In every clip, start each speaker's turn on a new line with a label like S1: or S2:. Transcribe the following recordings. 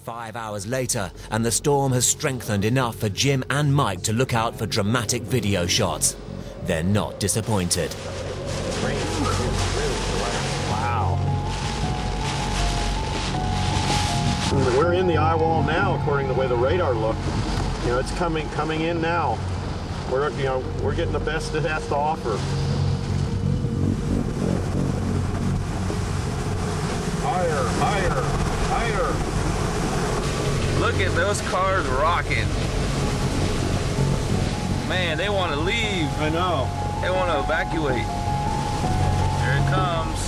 S1: 5 hours later, and the storm has strengthened enough for Jim and Mike to look out for dramatic video shots. They're not disappointed.
S2: Wow. We're in the eye wall now, according to the way the radar looked. You know, it's coming in now. We're getting the best it has to offer. Higher, higher, higher.
S3: Look at those cars rocking. Man, they want to leave.
S2: I know.
S3: They want to evacuate. Here it comes.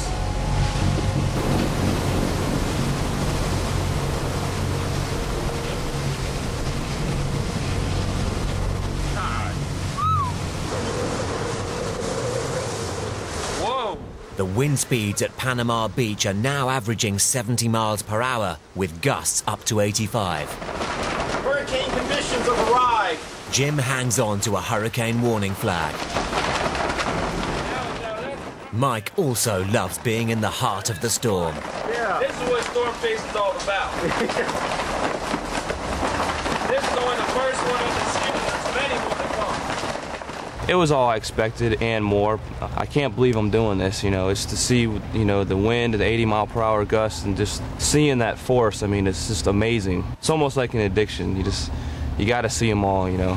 S3: Whoa.
S1: The wind speeds at Panama Beach are now averaging 70 miles per hour, with gusts up to 85.
S2: Hurricane conditions have arrived.
S1: Jim hangs on to a hurricane warning flag. Mike also loves being in the heart of the storm.
S2: Yeah.
S3: This is what Stormchasers is all about. This is only the first one of the season. There's many more to come.
S4: It was all I expected and more. I can't believe I'm doing this, you know. It's to see, you know, the wind, the 80-mile-per-hour gusts, and just seeing that force. I mean, it's just amazing. It's almost like an addiction. You got to see them all, you know.